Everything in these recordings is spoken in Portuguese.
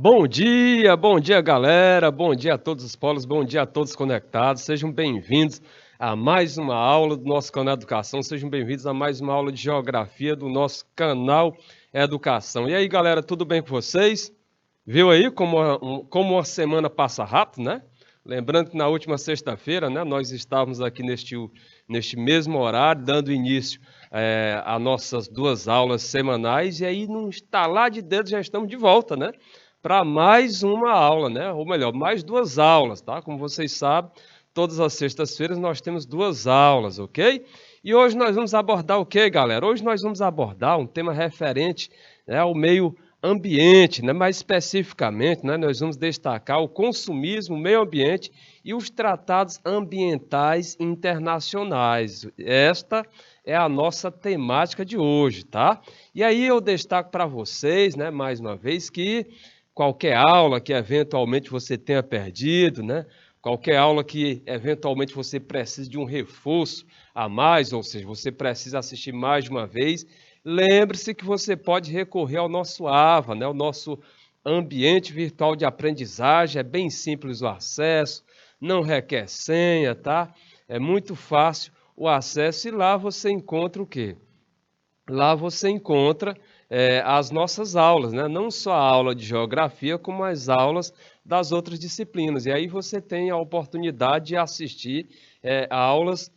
Bom dia galera, bom dia a todos os polos, bom dia a todos conectados, sejam bem-vindos a mais uma aula do nosso canal Educação, sejam bem-vindos a mais uma aula de Geografia do nosso canal Educação. E aí galera, tudo bem com vocês? Viu aí como uma semana passa rápido, né? Lembrando que na última sexta-feira, né, nós estávamos aqui neste mesmo horário, dando início a nossas duas aulas semanais, e aí num estalar de dedos já estamos de volta, né? Para mais uma aula, né? Ou melhor, mais duas aulas, tá? Como vocês sabem, todas as sextas-feiras nós temos duas aulas, ok? E hoje nós vamos abordar o que, galera? Hoje nós vamos abordar um tema referente, né, ao meio ambiente, né? Mais especificamente, né, nós vamos destacar o consumismo, o meio ambiente e os tratados ambientais internacionais. Esta é a nossa temática de hoje, tá? E aí eu destaco para vocês, né, mais uma vez, que qualquer aula que eventualmente você tenha perdido, né? Qualquer aula que eventualmente você precise de um reforço a mais, ou seja, você precisa assistir mais de uma vez, lembre-se que você pode recorrer ao nosso AVA, né? O nosso ambiente virtual de aprendizagem. É bem simples o acesso, não requer senha, tá? É muito fácil o acesso e lá você encontra o quê? Lá você encontra as nossas aulas, né? Não só a aula de geografia, como as aulas das outras disciplinas. E aí você tem a oportunidade de assistir a aulas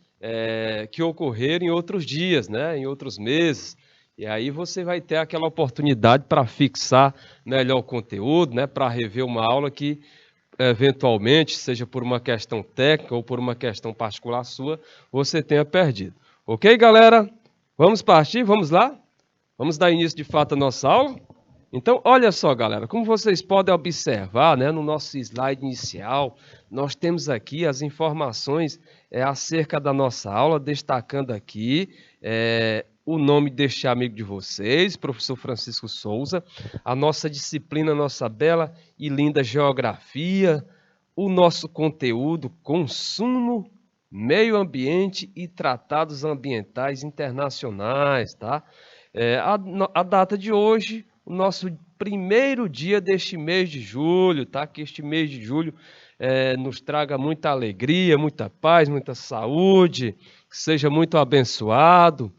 que ocorreram em outros dias, né? Em outros meses. E aí você vai ter aquela oportunidade para fixar melhor o conteúdo, né? Para rever uma aula que, eventualmente, seja por uma questão técnica ou por uma questão particular sua, você tenha perdido. Ok, galera? Vamos partir? Vamos lá? Vamos dar início de fato à nossa aula? Então, olha só, galera, como vocês podem observar, né, no nosso slide inicial, nós temos aqui as informações acerca da nossa aula, destacando aqui o nome deste amigo de vocês, professor Francisco Souza, a nossa disciplina, nossa bela e linda geografia, o nosso conteúdo, consumo, meio ambiente e tratados ambientais internacionais, tá? A data de hoje, o nosso primeiro dia deste mês de julho, tá? Que este mês de julho nos traga muita alegria, muita paz, muita saúde, que seja muito abençoado.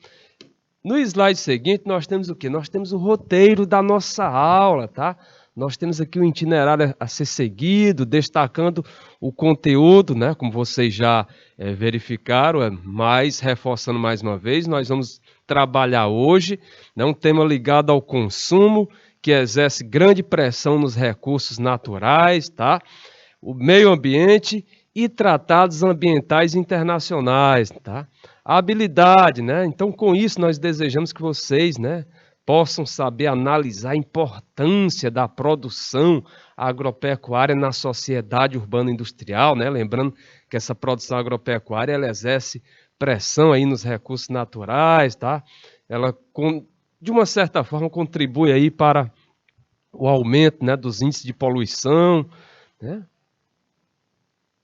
No slide seguinte, nós temos o quê? Nós temos o roteiro da nossa aula, tá? Nós temos aqui o itinerário a ser seguido, destacando o conteúdo, né? Como vocês já verificaram, mas reforçando mais uma vez, nós vamos trabalhar hoje, né, um tema ligado ao consumo, que exerce grande pressão nos recursos naturais, tá? O meio ambiente e tratados ambientais internacionais, tá? A habilidade, né? Então, com isso, nós desejamos que vocês, né, possam saber analisar a importância da produção agropecuária na sociedade urbana industrial, né? Lembrando que essa produção agropecuária ela exerce pressão aí nos recursos naturais, tá? Ela, de uma certa forma, contribui aí para o aumento, né, dos índices de poluição, né?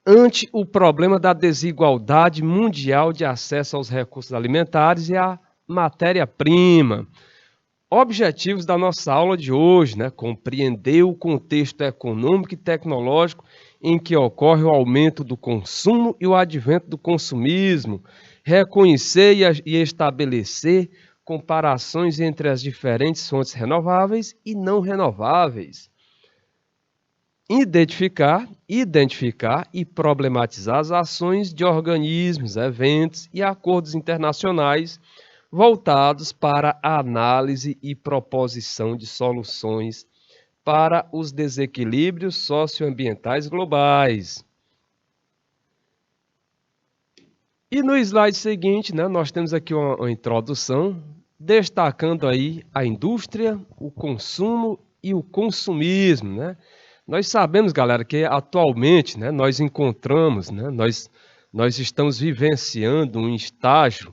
Ante o problema da desigualdade mundial de acesso aos recursos alimentares e à matéria-prima. Objetivos da nossa aula de hoje, né? Compreender o contexto econômico e tecnológico em que ocorre o aumento do consumo e o advento do consumismo, reconhecer e estabelecer comparações entre as diferentes fontes renováveis e não renováveis. Identificar e problematizar as ações de organismos, eventos e acordos internacionais voltados para a análise e proposição de soluções para os desequilíbrios socioambientais globais. E no slide seguinte, né, nós temos aqui uma introdução destacando aí a indústria, o consumo e o consumismo, né? Nós sabemos, galera, que atualmente, né, nós encontramos, né, nós estamos vivenciando um estágio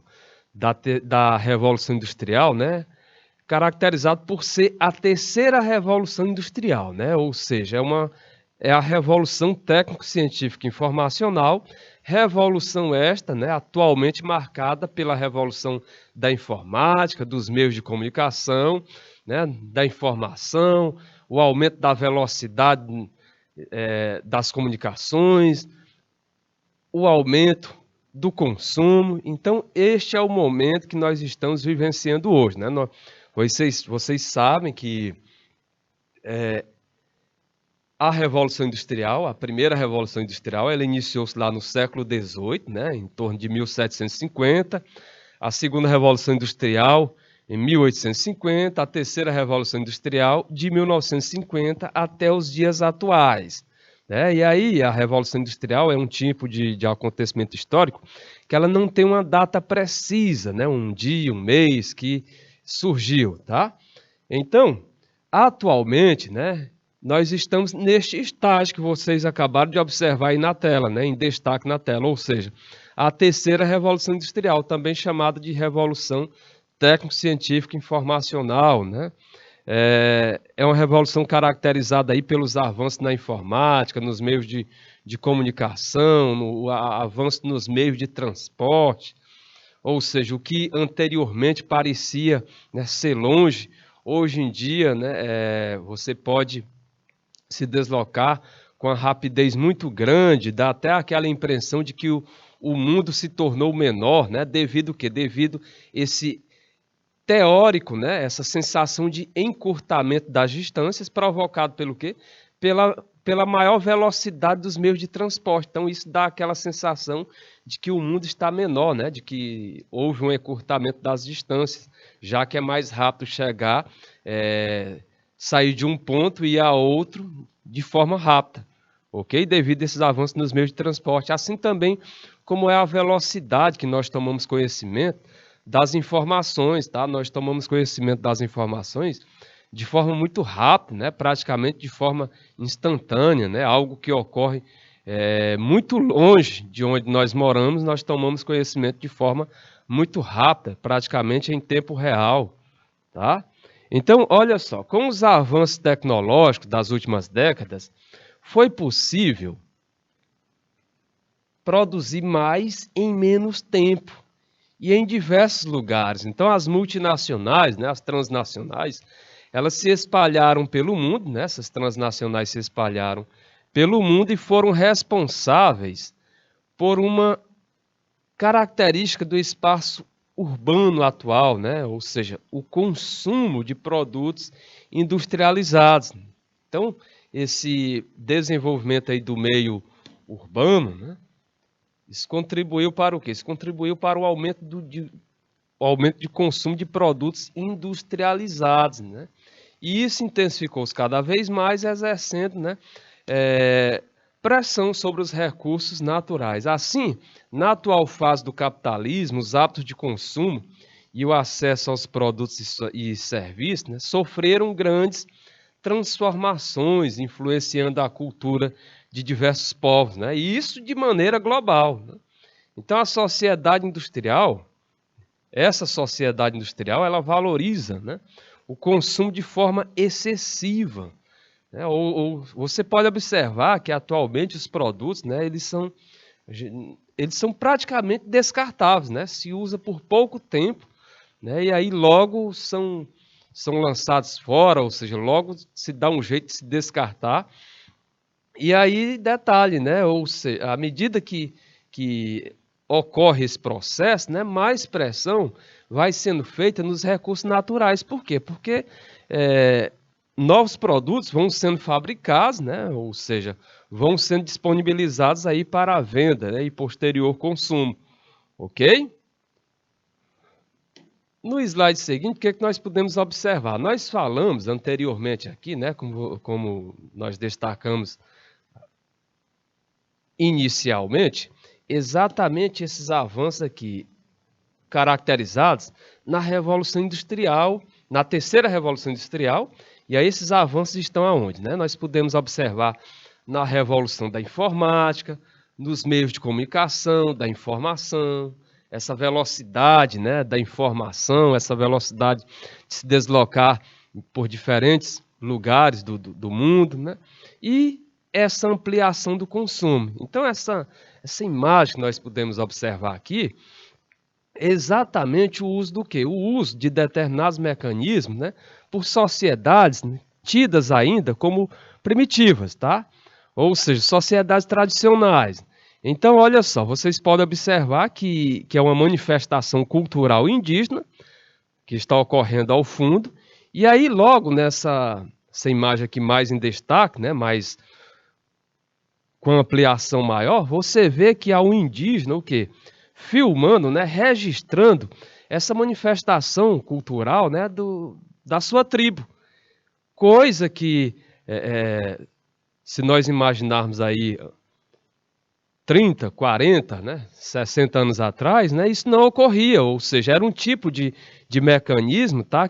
da Revolução Industrial, né, caracterizado por ser a terceira Revolução Industrial, né, ou seja, é a Revolução Técnico-Científica Informacional, revolução esta, né, atualmente marcada pela revolução da informática, dos meios de comunicação, né, da informação, o aumento da velocidade das comunicações, o aumento do consumo. Então, este é o momento que nós estamos vivenciando hoje, né? Vocês sabem que a Revolução Industrial, a primeira Revolução Industrial, ela iniciou-se lá no século XVIII, né? Em torno de 1750. A segunda Revolução Industrial em 1850, a terceira Revolução Industrial de 1950 até os dias atuais. Né? E aí a Revolução Industrial é um tipo de acontecimento histórico que ela não tem uma data precisa, né? Um dia, um mês que surgiu. Tá? Então, atualmente, né, nós estamos neste estágio que vocês acabaram de observar aí na tela, né, em destaque na tela, ou seja, a terceira Revolução Industrial, também chamada de Revolução Técnico-Científica Informacional, né? É uma revolução caracterizada aí pelos avanços na informática, nos meios de comunicação, no avanço nos meios de transporte, ou seja, o que anteriormente parecia, né, ser longe, hoje em dia, né, você pode se deslocar com uma rapidez muito grande, dá até aquela impressão de que o mundo se tornou menor, né, devido quê? Devido esse teórico, né, essa sensação de encurtamento das distâncias provocado pelo quê? Pela maior velocidade dos meios de transporte. Então, isso dá aquela sensação de que o mundo está menor, né? De que houve um encurtamento das distâncias, já que é mais rápido chegar, sair de um ponto e ir a outro de forma rápida, ok? Devido a esses avanços nos meios de transporte. Assim também como é a velocidade que nós tomamos conhecimento das informações, tá? Nós tomamos conhecimento das informações de forma muito rápida, né? Praticamente de forma instantânea, né? Algo que ocorre muito longe de onde nós moramos, nós tomamos conhecimento de forma muito rápida, praticamente em tempo real, tá? Então, olha só, com os avanços tecnológicos das últimas décadas, foi possível produzir mais em menos tempo e em diversos lugares. Então, as multinacionais, né, as transnacionais, elas se espalharam pelo mundo, né, essas transnacionais se espalharam pelo mundo e foram responsáveis por uma característica do espaço urbano atual, né, ou seja, o consumo de produtos industrializados. Então, esse desenvolvimento aí do meio urbano, né, isso contribuiu para o quê? Isso contribuiu para o aumento de consumo de produtos industrializados, né? E isso intensificou-se cada vez mais, exercendo, né, pressão sobre os recursos naturais. Assim, na atual fase do capitalismo, os hábitos de consumo e o acesso aos produtos e serviços, né, sofreram grandes transformações, influenciando a cultura de diversos povos, né? E isso de maneira global, né? Então, essa sociedade industrial, ela valoriza, né, o consumo de forma excessiva, né? Ou você pode observar que atualmente os produtos, né, eles são praticamente descartáveis, né? Se usa por pouco tempo, né? E aí logo são lançados fora, ou seja, logo se dá um jeito de se descartar. E aí, detalhe, né? Ou seja, à medida que ocorre esse processo, né, mais pressão vai sendo feita nos recursos naturais. Por quê? Porque novos produtos vão sendo fabricados, né, ou seja, vão sendo disponibilizados aí para a venda, né, e posterior consumo. Ok? No slide seguinte, o que é que nós podemos observar? Nós falamos anteriormente aqui, né, como nós destacamos inicialmente, exatamente esses avanços aqui caracterizados na Revolução Industrial, na terceira Revolução Industrial, e aí esses avanços estão aonde, né? Nós podemos observar na Revolução da Informática, nos meios de comunicação, da informação, essa velocidade, né, da informação, essa velocidade de se deslocar por diferentes lugares do mundo, né? E essa ampliação do consumo. Então, essa imagem que nós podemos observar aqui é exatamente o uso do quê? O uso de determinados mecanismos, né, por sociedades, né, tidas ainda como primitivas, tá? Ou seja, sociedades tradicionais. Então, olha só, vocês podem observar que é uma manifestação cultural indígena que está ocorrendo ao fundo. E aí, logo nessa essa imagem aqui mais em destaque, né, mais com ampliação maior, você vê que há um indígena, o quê? Filmando, né, registrando essa manifestação cultural, né, da sua tribo. Coisa que, se nós imaginarmos aí 30, 40, né, 60 anos atrás, né, isso não ocorria, ou seja, era um tipo de mecanismo, tá,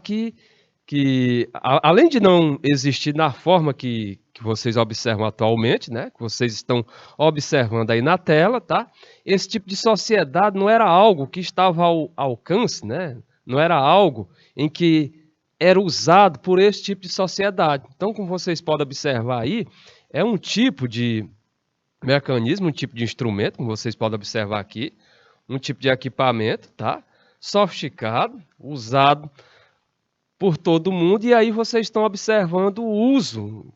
além de não existir na forma que vocês observam atualmente, né, que vocês estão observando aí na tela, tá, esse tipo de sociedade não era algo que estava ao alcance, né, não era algo em que era usado por esse tipo de sociedade. Então, como vocês podem observar aí, é um tipo de mecanismo, um tipo de instrumento, como vocês podem observar aqui, um tipo de equipamento, tá? Sofisticado, usado por todo mundo, e aí vocês estão observando o uso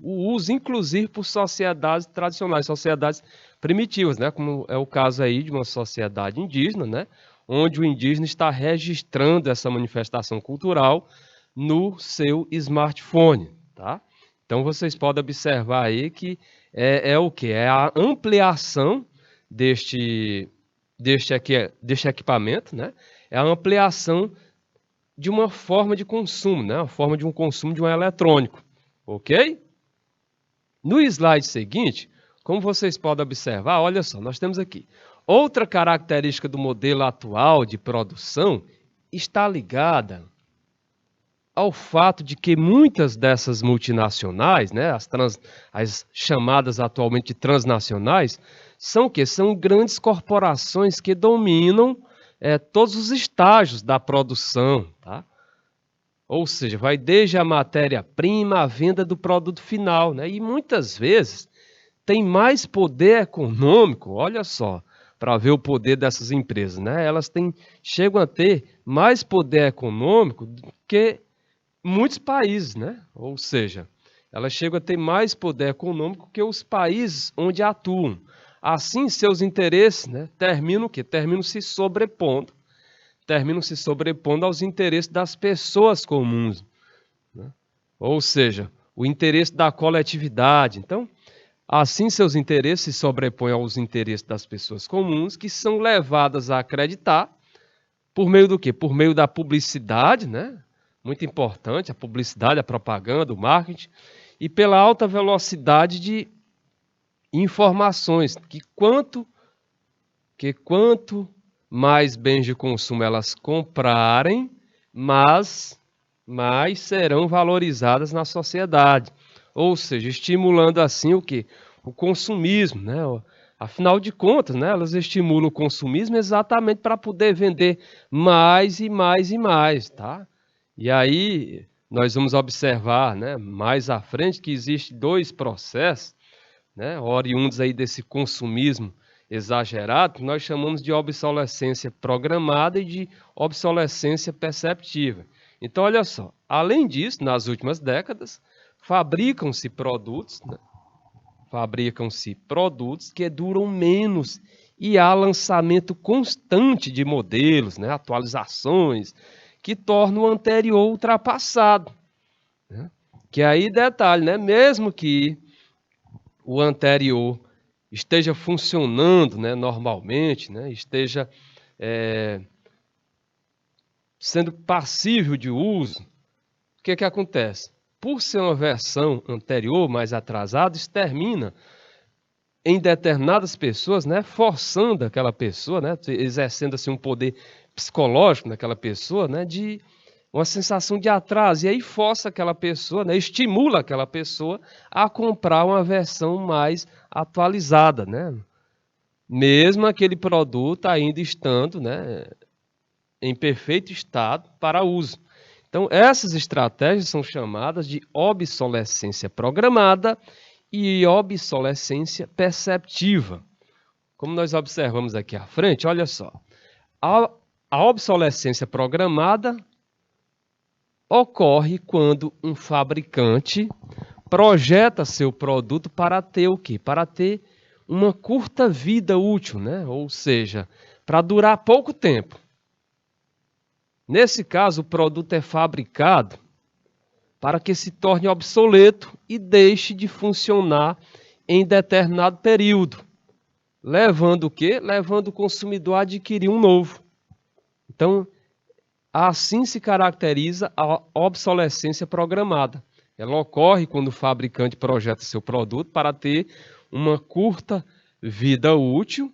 inclusive por sociedades tradicionais, sociedades primitivas, né? Como é o caso aí de uma sociedade indígena, né? Onde o indígena está registrando essa manifestação cultural no seu smartphone, tá? Então vocês podem observar aí que é o que? É a ampliação deste equipamento, né? É a ampliação de uma forma de consumo, né? Uma forma de um consumo de um eletrônico, ok? No slide seguinte, como vocês podem observar, olha só, nós temos aqui outra característica do modelo atual de produção está ligada ao fato de que muitas dessas multinacionais, né, as chamadas atualmente de transnacionais, são o quê? São grandes corporações que dominam todos os estágios da produção, tá? Ou seja, vai desde a matéria-prima à venda do produto final, né? E muitas vezes tem mais poder econômico, olha só, para ver o poder dessas empresas, né? Chegam a ter mais poder econômico do que muitos países, né? Ou seja, elas chegam a ter mais poder econômico que os países onde atuam. Assim, seus interesses, né, terminam o quê? Terminam se sobrepondo aos interesses das pessoas comuns, né? Ou seja, o interesse da coletividade. Então, assim seus interesses se sobrepõem aos interesses das pessoas comuns, que são levadas a acreditar por meio do quê? Por meio da publicidade, né? Muito importante, a publicidade, a propaganda, o marketing, e pela alta velocidade de informações, que quanto mais bens de consumo elas comprarem, mais serão valorizadas na sociedade. Ou seja, estimulando assim o quê? O consumismo, né? Afinal de contas, né, elas estimulam o consumismo exatamente para poder vender mais e mais e mais, tá? E aí nós vamos observar, né, mais à frente que existem dois processos, né, oriundos aí desse consumismo exagerado, que nós chamamos de obsolescência programada e de obsolescência perceptiva. Então, olha só, além disso, nas últimas décadas, fabricam-se produtos, né, que duram menos e há lançamento constante de modelos, né, atualizações, que tornam o anterior ultrapassado, né? Que aí, detalhe, né, mesmo que o anterior esteja funcionando, né, normalmente, né, esteja sendo passível de uso, o que acontece? Por ser uma versão anterior, mais atrasada, isso termina em determinadas pessoas, né, forçando aquela pessoa, né, exercendo assim um poder psicológico naquela pessoa, né, de uma sensação de atraso, e aí força aquela pessoa, né, estimula aquela pessoa a comprar uma versão mais atualizada, né, mesmo aquele produto ainda estando, né, em perfeito estado para uso. Então, essas estratégias são chamadas de obsolescência programada e obsolescência perceptiva. Como nós observamos aqui à frente, olha só. A obsolescência programada ocorre quando um fabricante projeta seu produto para ter o quê? Para ter uma curta vida útil, né? Ou seja, para durar pouco tempo. Nesse caso, o produto é fabricado para que se torne obsoleto e deixe de funcionar em determinado período, levando o quê? Levando o consumidor a adquirir um novo. Então, assim se caracteriza a obsolescência programada. Ela ocorre quando o fabricante projeta seu produto para ter uma curta vida útil,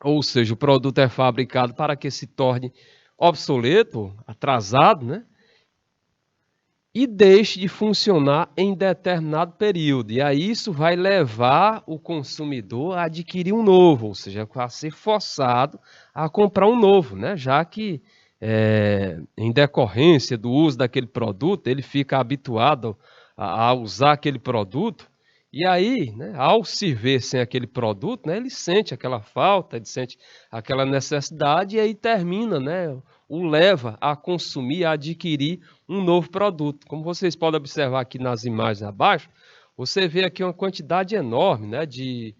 ou seja, o produto é fabricado para que se torne obsoleto, atrasado, né? E deixe de funcionar em determinado período. E aí isso vai levar o consumidor a adquirir um novo, ou seja, a ser forçado a comprar um novo, né? Já que em decorrência do uso daquele produto, ele fica habituado a usar aquele produto, e aí, né, ao se ver sem aquele produto, né, ele sente aquela falta, ele sente aquela necessidade, e aí termina, né, o leva a consumir, a adquirir um novo produto. Como vocês podem observar aqui nas imagens abaixo, você vê aqui uma quantidade enorme, né, de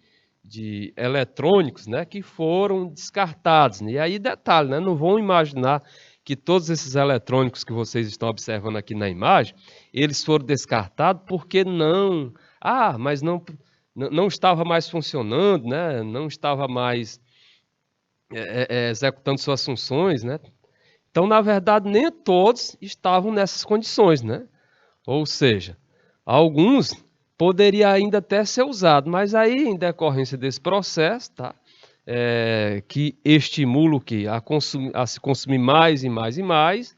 eletrônicos, né, que foram descartados. E aí, detalhe, né, não vão imaginar que todos esses eletrônicos que vocês estão observando aqui na imagem, eles foram descartados porque mas não estava mais funcionando, né, não estava mais executando suas funções, né. Então, na verdade, nem todos estavam nessas condições, né? Ou seja, alguns poderiam ainda até ser usados, mas aí, em decorrência desse processo, tá? Que estimula o quê? A se consumir mais e mais e mais,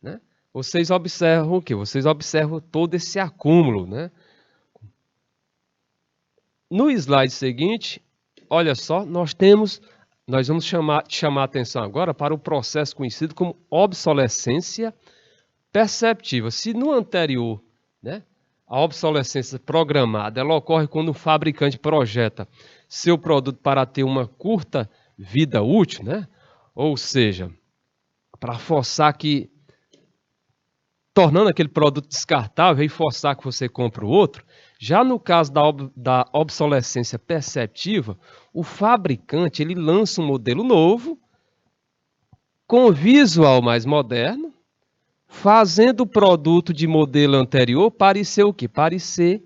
né? Vocês observam o quê? Vocês observam todo esse acúmulo, né? No slide seguinte, olha só, nós vamos chamar a atenção agora para o processo conhecido como obsolescência perceptiva. Se no anterior, né, a obsolescência programada, ela ocorre quando o fabricante projeta seu produto para ter uma curta vida útil, né? Ou seja, para forçar que, tornando aquele produto descartável e forçar que você compre o outro. Já no caso da obsolescência perceptiva, o fabricante ele lança um modelo novo, com visual mais moderno, fazendo o produto de modelo anterior parecer o quê? Parecer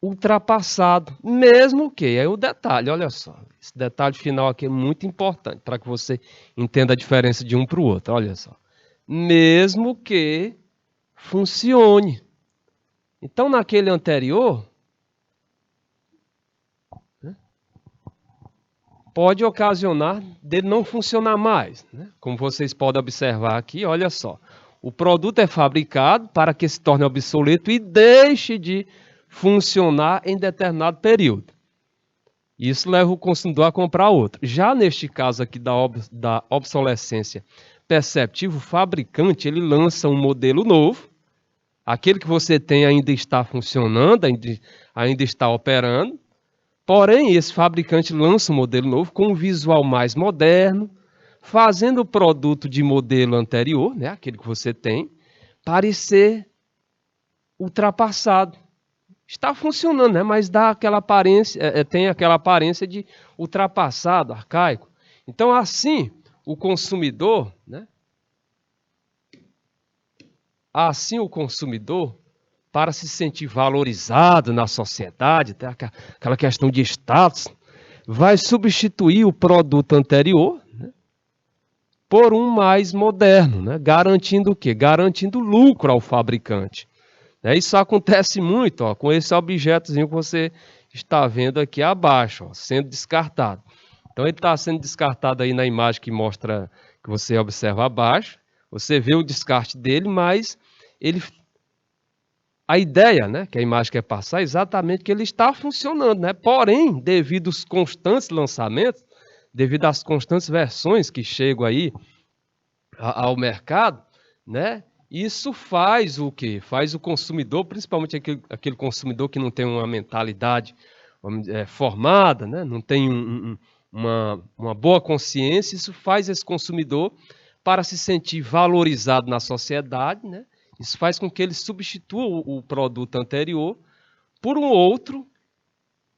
ultrapassado, mesmo que, é o detalhe, olha só, esse detalhe final aqui é muito importante para que você entenda a diferença de um para o outro, olha só. Mesmo que funcione. Então, naquele anterior, né, pode ocasionar dele não funcionar mais, né? Como vocês podem observar aqui, olha só. O produto é fabricado para que se torne obsoleto e deixe de funcionar em determinado período. Isso leva o consumidor a comprar outro. Já neste caso aqui da obsolescência perceptiva, o fabricante ele lança um modelo novo. Aquele que você tem ainda está funcionando, ainda está operando. Porém, esse fabricante lança um modelo novo com um visual mais moderno, fazendo o produto de modelo anterior, né, aquele que você tem, parecer ultrapassado. Está funcionando, né, mas dá aquela aparência, tem aquela aparência de ultrapassado, arcaico. Então, assim, o consumidor, né, para se sentir valorizado na sociedade, tem aquela questão de status, vai substituir o produto anterior, né, por um mais moderno, né, garantindo o quê? Garantindo lucro ao fabricante. Isso acontece muito, ó, com esse objetozinho que você está vendo aqui abaixo, ó, sendo descartado. Então ele está sendo descartado aí na imagem que mostra, que você observa abaixo. Você vê o descarte dele, mas a ideia, né, que a imagem quer passar é exatamente que ele está funcionando, né? Porém, devido aos constantes lançamentos, devido às constantes versões que chegam aí ao mercado, né? Isso faz o quê? Faz o consumidor, principalmente aquele consumidor que não tem uma mentalidade formada, né? Não tem uma boa consciência, isso faz esse consumidor para se sentir valorizado na sociedade, né? Isso faz com que ele substitua o produto anterior por um outro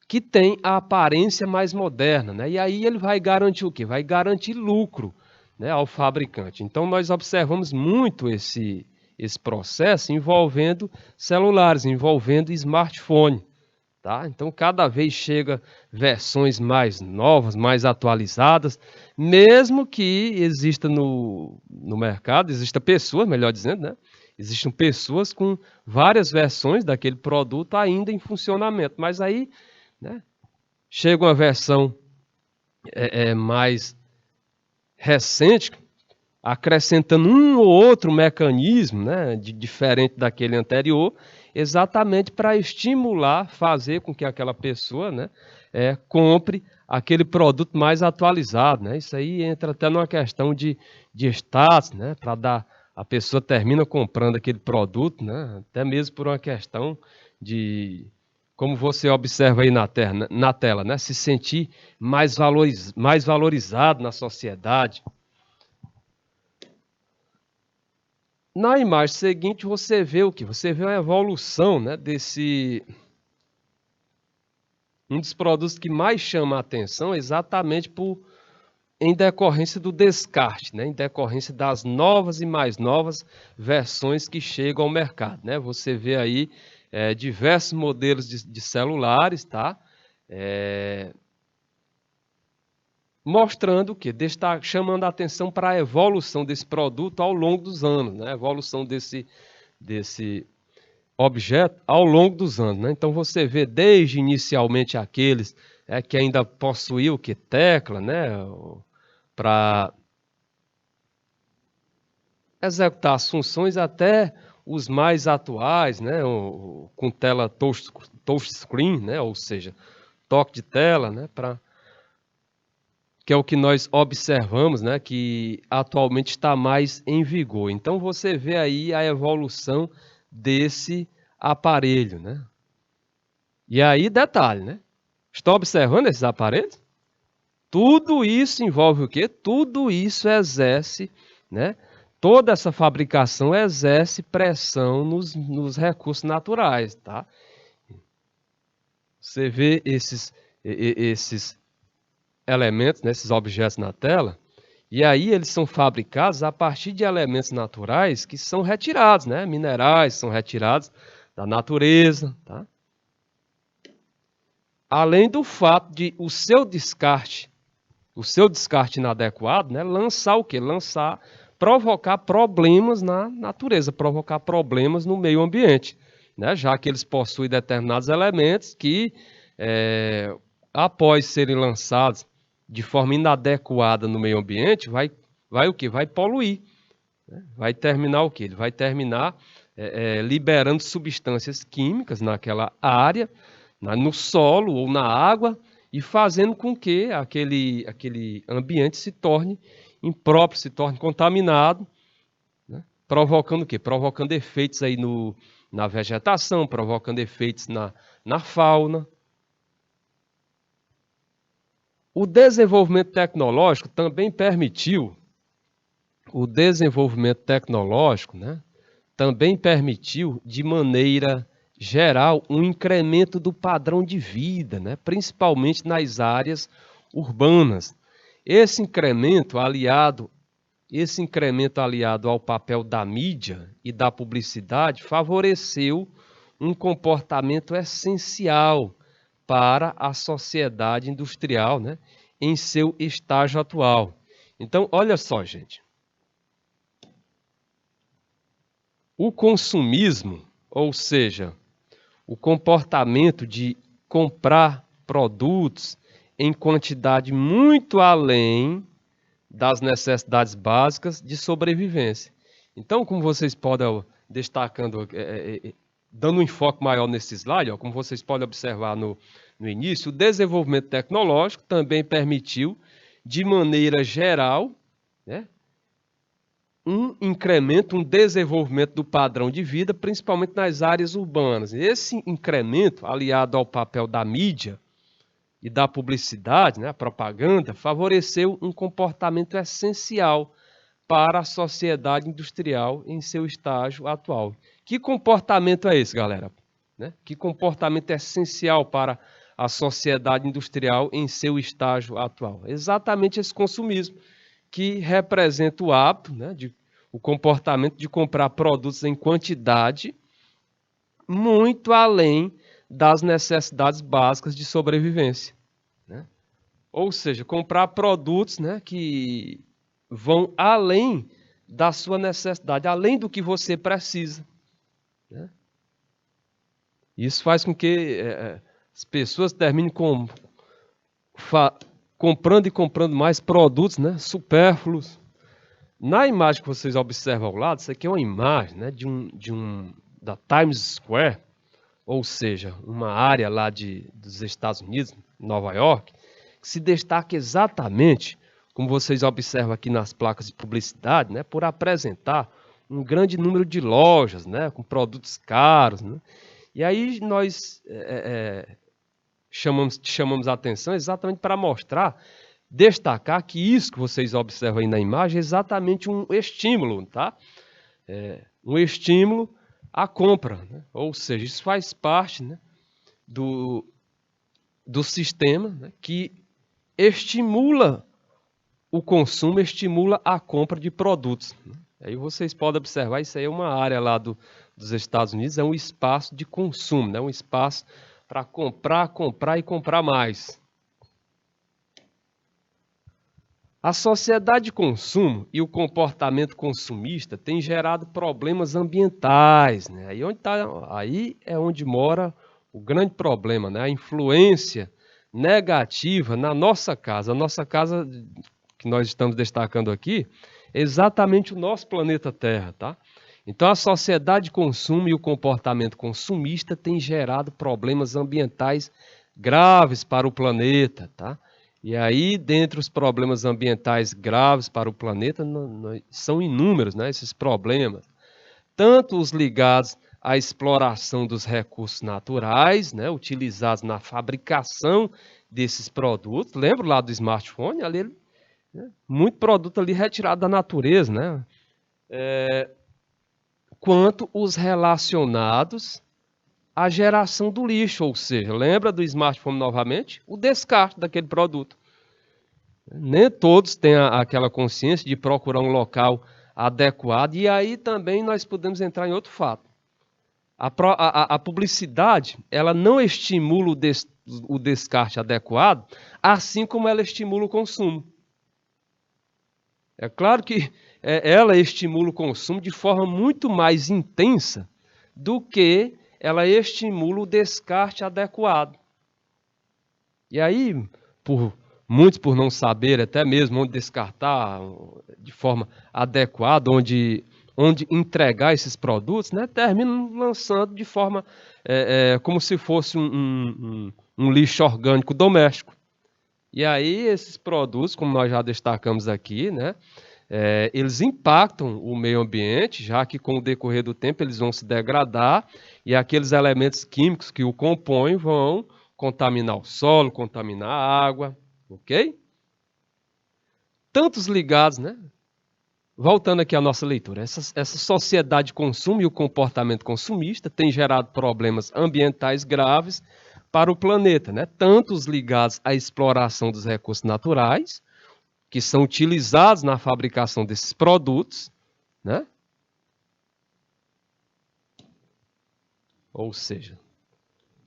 que tem a aparência mais moderna, né? E aí ele vai garantir o quê? Vai garantir lucro, né, ao fabricante. Então nós observamos muito esse processo envolvendo celulares, envolvendo smartphone. Tá? Então, cada vez chega versões mais novas, mais atualizadas, mesmo que exista no mercado, exista pessoas, melhor dizendo, né? Existem pessoas com várias versões daquele produto ainda em funcionamento, mas aí, né, chega uma versão mais recente, acrescentando um ou outro mecanismo, né, diferente daquele anterior, exatamente para estimular, fazer com que aquela pessoa, né, compre aquele produto mais atualizado, né? Isso aí entra até numa questão de status, né, para dar, a pessoa termina comprando aquele produto, né, até mesmo por uma questão de, como você observa aí na tela, né, se sentir mais valorizado na sociedade. Na imagem seguinte, você vê o quê? Você vê a evolução, né, um dos produtos que mais chama a atenção exatamente em decorrência do descarte, né, em decorrência das novas e mais novas versões que chegam ao mercado, né? Você vê aí diversos modelos de celulares, tá? Mostrando o quê? Chamando a atenção para a evolução desse produto ao longo dos anos, né? A evolução desse objeto ao longo dos anos, né? Então você vê desde inicialmente aqueles que ainda possuíam o que? Tecla, né? Para executar as funções, até os mais atuais, né? Com tela touchscreen, né? Ou seja, toque de tela, né? Que é o que nós observamos, né, que atualmente está mais em vigor. Então você vê aí a evolução desse aparelho, né? E aí, detalhe, né? Estão observando esses aparelhos? Tudo isso envolve o quê? Tudo isso exerce, né? Toda essa fabricação exerce pressão nos recursos naturais, tá? Você vê esses elementos, né, esses objetos na tela, e aí eles são fabricados a partir de elementos naturais que são retirados, né? Minerais são retirados da natureza, tá? Além do fato de o seu descarte inadequado, né, lançar o quê? Provocar problemas na natureza, provocar problemas no meio ambiente, né? Já que eles possuem determinados elementos que, após serem lançados de forma inadequada no meio ambiente, vai o quê? Vai poluir, né? Vai terminar o quê? Ele vai terminar liberando substâncias químicas naquela área, no solo ou na água, e fazendo com que aquele ambiente se torne impróprio, se torne contaminado, né? Provocando o quê? Provocando efeitos aí na vegetação, provocando efeitos na fauna. O desenvolvimento tecnológico também permitiu, né, também permitiu, de maneira geral, um incremento do padrão de vida, né, principalmente nas áreas urbanas. Esse incremento aliado ao papel da mídia e da publicidade favoreceu um comportamento essencial para a sociedade industrial, né, em seu estágio atual. Então, olha só, gente. O consumismo, ou seja, o comportamento de comprar produtos em quantidade muito além das necessidades básicas de sobrevivência. Então, como vocês podem destacando, dando um enfoque maior nesse slide, como vocês podem observar no início, o desenvolvimento tecnológico também permitiu, de maneira geral, né, um incremento, um desenvolvimento do padrão de vida, principalmente nas áreas urbanas. Esse incremento, aliado ao papel da mídia e da publicidade, né, a propaganda, favoreceu um comportamento essencial para a sociedade industrial em seu estágio atual. Que comportamento é esse, galera? Né? Que comportamento é essencial para a sociedade industrial em seu estágio atual? Exatamente esse consumismo, que representa o hábito, né, o comportamento de comprar produtos em quantidade muito além das necessidades básicas de sobrevivência. Né? Ou seja, comprar produtos, né, que vão além da sua necessidade, além do que você precisa. Né? Isso faz com que as pessoas terminem comprando e comprando mais produtos, né, supérfluos. Na imagem que vocês observam ao lado, isso aqui é uma imagem, né, da Times Square, ou seja, uma área lá dos Estados Unidos, Nova York, que se destaca exatamente, como vocês observam aqui nas placas de publicidade, né, por apresentar um grande número de lojas, né, com produtos caros. Né? E aí nós chamamos a atenção exatamente para mostrar, destacar que isso que vocês observam aí na imagem é exatamente um estímulo, tá? Um estímulo à compra, né? Ou seja, isso faz parte, né, do sistema, né, que estimula o consumo, estimula a compra de produtos. Né? Aí vocês podem observar, isso aí é uma área lá dos Estados Unidos, é um espaço de consumo, né? Um espaço para comprar, comprar e comprar mais. A sociedade de consumo e o comportamento consumista têm gerado problemas ambientais. Né? Aí é onde mora o grande problema, né? A influência negativa na nossa casa. A nossa casa que nós estamos destacando aqui é exatamente o nosso planeta Terra. Tá? Então a sociedade de consumo e o comportamento consumista têm gerado problemas ambientais graves para o planeta. Tá? E aí, dentre os problemas ambientais graves para o planeta, são inúmeros, né, esses problemas. Tanto os ligados à exploração dos recursos naturais, né, utilizados na fabricação desses produtos. Lembra lá do smartphone? Ali, né, muito produto ali retirado da natureza. Né? Quanto os relacionados a geração do lixo, ou seja, lembra do smartphone novamente? O descarte daquele produto. Nem todos têm aquela consciência de procurar um local adequado, e aí também nós podemos entrar em outro fato. A publicidade, ela não estimula o descarte adequado, assim como ela estimula o consumo. É claro que ela estimula o consumo de forma muito mais intensa do que ela estimula o descarte adequado. E aí, muitos por não saber até mesmo onde descartar de forma adequada, onde entregar esses produtos, né, terminam lançando de forma como se fosse um lixo orgânico doméstico. E aí esses produtos, como nós já destacamos aqui, né, eles impactam o meio ambiente, já que com o decorrer do tempo eles vão se degradar e aqueles elementos químicos que o compõem vão contaminar o solo, contaminar a água, ok? Tantos ligados, né? Voltando aqui à nossa leitura, essa sociedade de consumo e o comportamento consumista tem gerado problemas ambientais graves para o planeta, né? Tantos ligados à exploração dos recursos naturais, que são utilizados na fabricação desses produtos, né? Ou seja,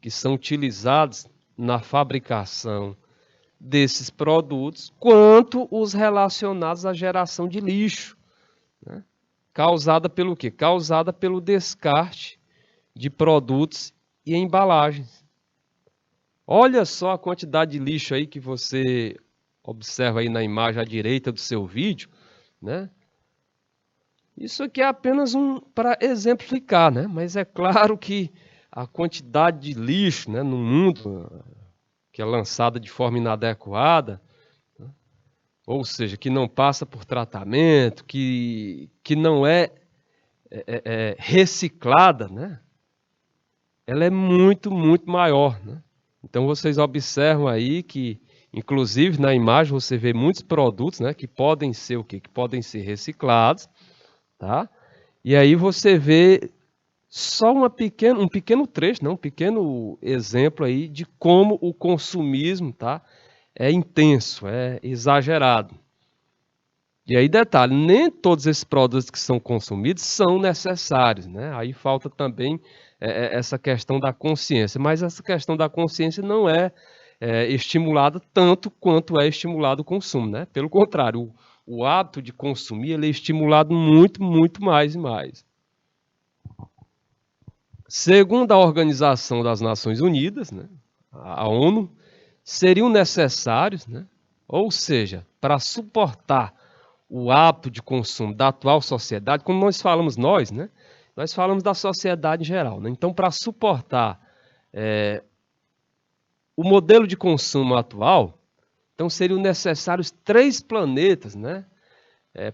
que são utilizados na fabricação desses produtos, quanto os relacionados à geração de lixo, né? Causada pelo quê? Causada pelo descarte de produtos e embalagens. Olha só a quantidade de lixo aí que você observa aí na imagem à direita do seu vídeo, né? Isso aqui é apenas para exemplificar, né? Mas é claro que a quantidade de lixo, né, no mundo que é lançada de forma inadequada, né? Ou seja, que não passa por tratamento, que não é reciclada, né? Ela é muito, muito maior, né? Então vocês observam aí que Inclusive, na imagem você vê muitos produtos, né, que podem ser o quê? Que podem ser reciclados, tá? E aí você vê só um pequeno trecho, né, um pequeno exemplo aí de como o consumismo, tá, é intenso, é exagerado. E aí, detalhe, nem todos esses produtos que são consumidos são necessários, né? Aí falta também essa questão da consciência, mas essa questão da consciência não é estimulada tanto quanto é estimulado o consumo, né? Pelo contrário, o hábito de consumir ele é estimulado muito, muito mais e mais. Segundo a Organização das Nações Unidas, né, a ONU, seriam necessários, né, ou seja, para suportar o hábito de consumo da atual sociedade, quando nós falamos né, nós falamos da sociedade em geral. Né? Então, para suportar o modelo de consumo atual, então seriam necessários 3 planetas, né,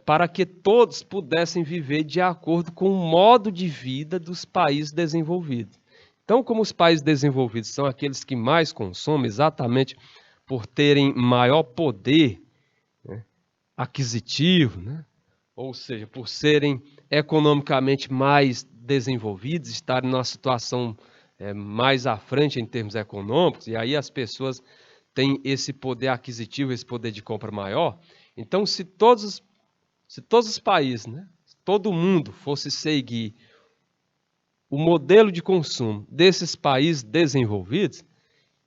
para que todos pudessem viver de acordo com o modo de vida dos países desenvolvidos. Então, como os países desenvolvidos são aqueles que mais consomem, exatamente por terem maior poder, né, aquisitivo, né, ou seja, por serem economicamente mais desenvolvidos, estarem numa situação mais à frente em termos econômicos, e aí as pessoas têm esse poder aquisitivo, esse poder de compra maior. Então, se todos os países, né, todo mundo fosse seguir o modelo de consumo desses países desenvolvidos,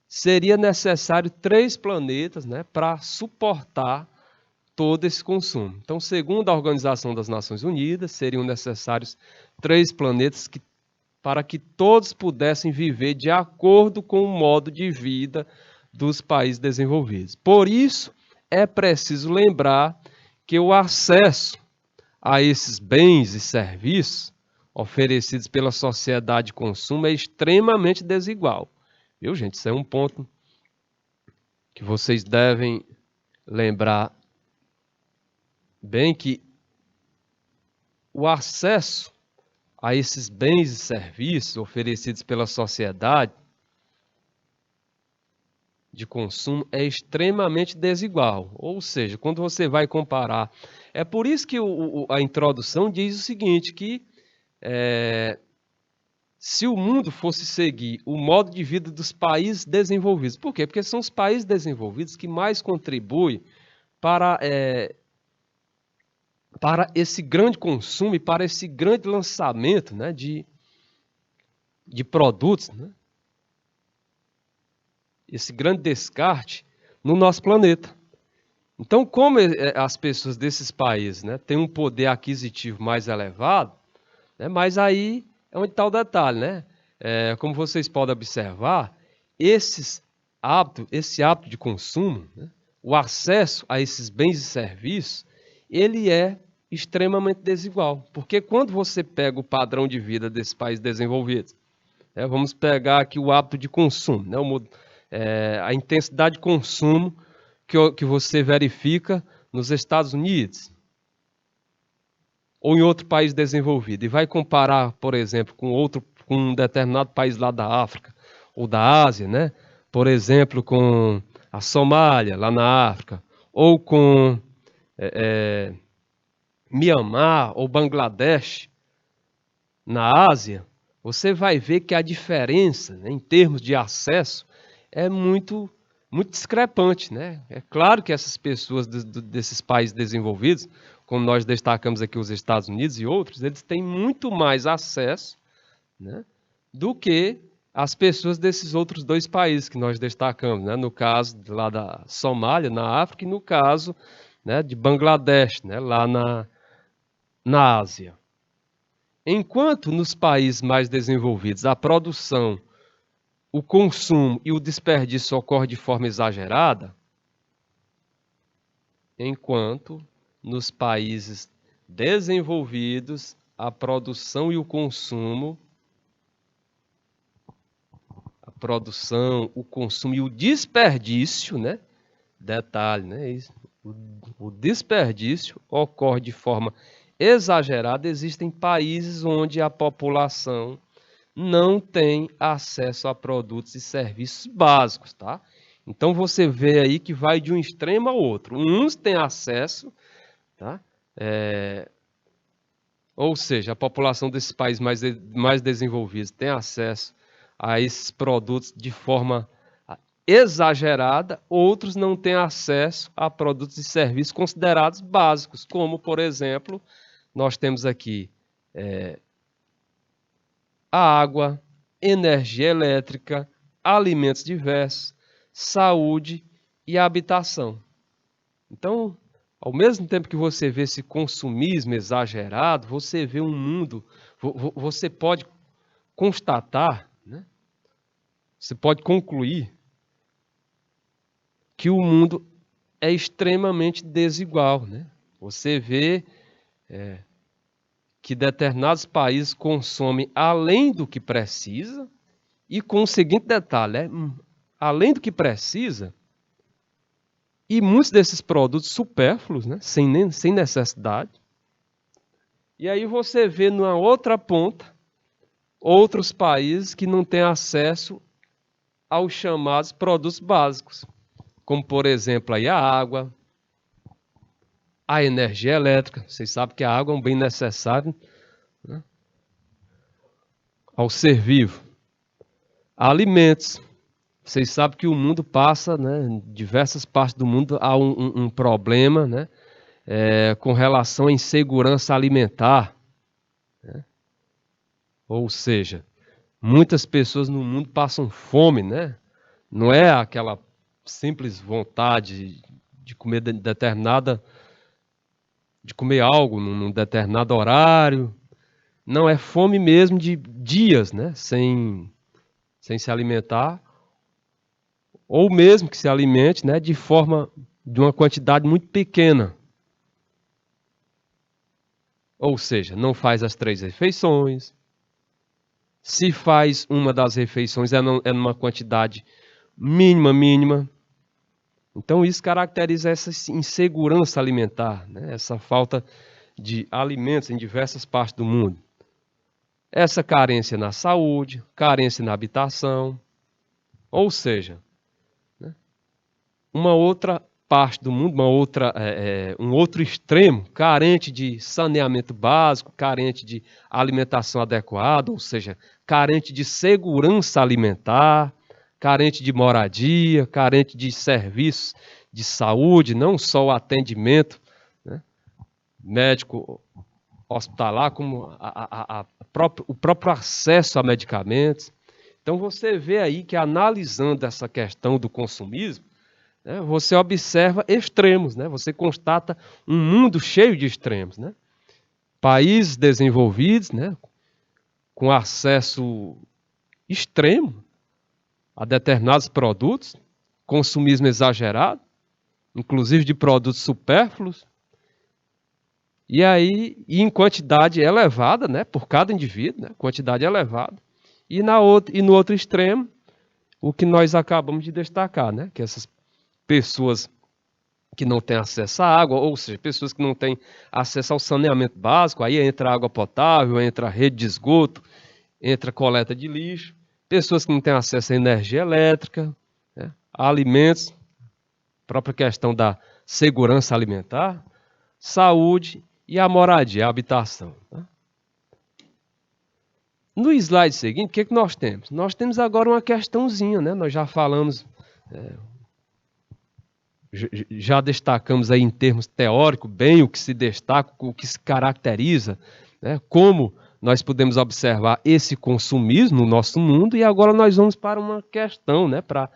seria necessário 3 planetas, né, para suportar todo esse consumo. Então, segundo a Organização das Nações Unidas, seriam necessários 3 planetas para que todos pudessem viver de acordo com o modo de vida dos países desenvolvidos. Por isso, é preciso lembrar que o acesso a esses bens e serviços oferecidos pela sociedade de consumo é extremamente desigual. Viu, gente? Isso é um ponto que vocês devem lembrar bem, que o acesso a esses bens e serviços oferecidos pela sociedade de consumo é extremamente desigual. Ou seja, quando você vai comparar... É por isso que a introdução diz o seguinte, que se o mundo fosse seguir o modo de vida dos países desenvolvidos. Por quê? Porque são os países desenvolvidos que mais contribuem para esse grande consumo e para esse grande lançamento, né, de produtos, né, esse grande descarte no nosso planeta. Então, como as pessoas desses países, né, têm um poder aquisitivo mais elevado, né, mas aí é onde está o detalhe, né? Como vocês podem observar, esse hábito de consumo, né, o acesso a esses bens e serviços, ele é extremamente desigual. Porque quando você pega o padrão de vida desses países desenvolvidos, vamos pegar aqui o hábito de consumo, né, a intensidade de consumo que você verifica nos Estados Unidos ou em outro país desenvolvido, e vai comparar, por exemplo, com um determinado país lá da África ou da Ásia, né? Por exemplo, com a Somália, lá na África, ou com Mianmar ou Bangladesh, na Ásia, você vai ver que a diferença, né, em termos de acesso é muito, muito discrepante, né? É claro que essas pessoas desses países desenvolvidos, como nós destacamos aqui os Estados Unidos e outros, eles têm muito mais acesso, né, do que as pessoas desses outros 2 países que nós destacamos, né? No caso lá da Somália, na África, e no caso, né, de Bangladesh, né, lá na Ásia. Enquanto nos países mais desenvolvidos a produção, o consumo e o desperdício ocorrem de forma exagerada, enquanto nos países desenvolvidos a produção e o consumo, e o desperdício, né? Detalhe, né? O desperdício ocorre de forma exagerada. Existem países onde a população não tem acesso a produtos e serviços básicos, tá? Então você vê aí que vai de um extremo ao outro. Uns têm acesso, tá? Ou seja, a população desses países mais desenvolvidos tem acesso a esses produtos de forma exagerada, outros não têm acesso a produtos e serviços considerados básicos, como, por exemplo, nós temos aqui a água, energia elétrica, alimentos diversos, saúde e habitação. Então, ao mesmo tempo que você vê esse consumismo exagerado, você vê um mundo, você pode constatar, né? Você pode concluir que o mundo é extremamente desigual, né? Você vê que determinados países consomem além do que precisa e com o seguinte detalhe, além do que precisa, e muitos desses produtos supérfluos, né? sem necessidade. E aí você vê numa outra ponta outros países que não têm acesso aos chamados produtos básicos, como por exemplo aí a água, a energia elétrica. Vocês sabem que a água é um bem necessário, né, ao ser vivo. Alimentos. Vocês sabem que o mundo passa, né, em diversas partes do mundo há um problema, né, com relação à insegurança alimentar. Né? Ou seja, muitas pessoas no mundo passam fome, né? Não é aquela simples vontade de comer de comer algo num determinado horário. Não, é fome mesmo de dias, né? Sem se alimentar. Ou mesmo que se alimente, né? De uma quantidade muito pequena. Ou seja, não faz as 3 refeições. Se faz uma das refeições, é numa quantidade mínima. Então isso caracteriza essa insegurança alimentar, né? Essa falta de alimentos em diversas partes do mundo. Essa carência na saúde, carência na habitação, ou seja, né? Uma outra parte do mundo, um outro extremo, carente de saneamento básico, carente de alimentação adequada, ou seja, carente de segurança alimentar, carente de moradia, carente de serviços de saúde, não só o atendimento, né, médico hospitalar, como o próprio acesso a medicamentos. Então você vê aí que analisando essa questão do consumismo, né, você observa extremos, né? Você constata um mundo cheio de extremos, né? Países desenvolvidos, né, com acesso extremo a determinados produtos, consumismo exagerado, inclusive de produtos supérfluos, e aí em quantidade elevada, né, por cada indivíduo, né, quantidade elevada, e no outro extremo, o que nós acabamos de destacar, né, que essas pessoas que não têm acesso à água, ou seja, pessoas que não têm acesso ao saneamento básico, aí entra água potável, entra rede de esgoto, entra coleta de lixo, pessoas que não têm acesso à energia elétrica, né, a alimentos, própria questão da segurança alimentar, saúde e a moradia, a habitação. Tá? No slide seguinte, o que nós temos? Nós temos agora uma questãozinha, né? Nós já falamos, já destacamos aí em termos teóricos bem o que se destaca, o que se caracteriza, né? Como nós podemos observar esse consumismo no nosso mundo, e agora nós vamos para uma questão, né? Para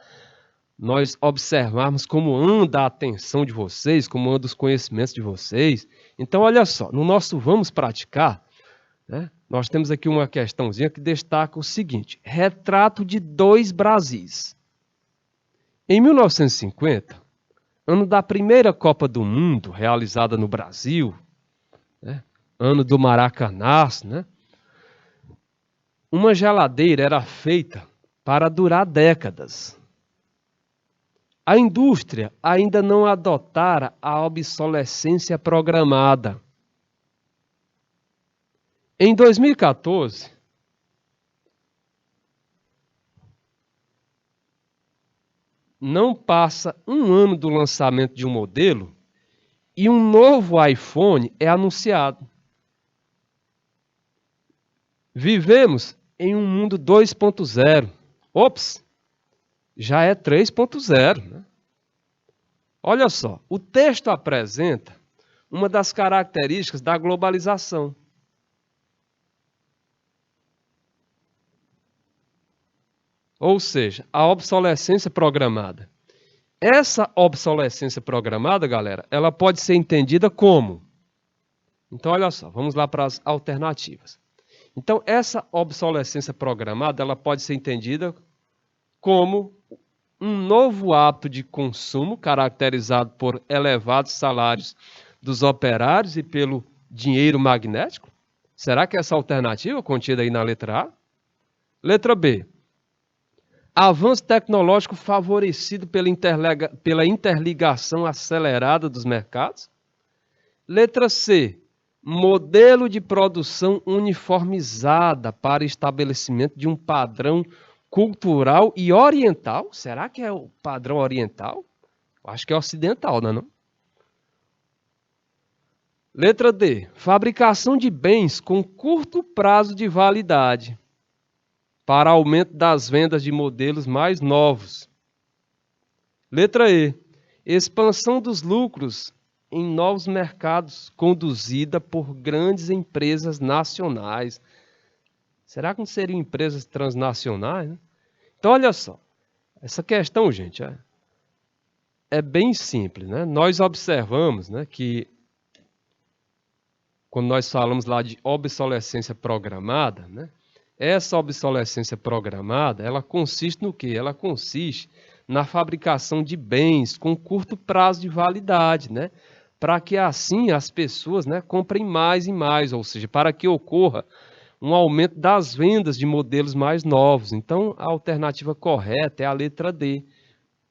nós observarmos como anda a atenção de vocês, como anda os conhecimentos de vocês. Então, olha só, no nosso Vamos Praticar, né, nós temos aqui uma questãozinha que destaca o seguinte: retrato de 2 Brasis. Em 1950, ano da primeira Copa do Mundo realizada no Brasil, né, ano do Maracanaço, né, uma geladeira era feita para durar décadas. A indústria ainda não adotara a obsolescência programada. Em 2014, não passa um ano do lançamento de um modelo e um novo iPhone é anunciado. Vivemos em um mundo 2.0. Ops, já é 3.0, né? Olha só, o texto apresenta uma das características da globalização. Ou seja, a obsolescência programada. Essa obsolescência programada, galera, ela pode ser entendida como? Então, olha só, vamos lá para as alternativas. Então, essa obsolescência programada, ela pode ser entendida como um novo hábito de consumo caracterizado por elevados salários dos operários e pelo dinheiro magnético? Será que essa alternativa contida aí na letra A? Letra B. Avanço tecnológico favorecido pela interligação acelerada dos mercados? Letra C. Modelo de produção uniformizada para estabelecimento de um padrão cultural e oriental. Será que é o padrão oriental? Acho que é ocidental, não é não? Letra D. Fabricação de bens com curto prazo de validade para aumento das vendas de modelos mais novos. Letra E. Expansão dos lucros em novos mercados conduzida por grandes empresas nacionais. Será que não seriam empresas transnacionais, né? Então, olha só. Essa questão, gente, é bem simples, né? Nós observamos, né, que quando nós falamos lá de obsolescência programada, né, essa obsolescência programada, ela consiste no quê? Ela consiste na fabricação de bens com curto prazo de validade, né? Para que assim as pessoas, né, comprem mais e mais, ou seja, para que ocorra um aumento das vendas de modelos mais novos. Então, a alternativa correta é a letra D,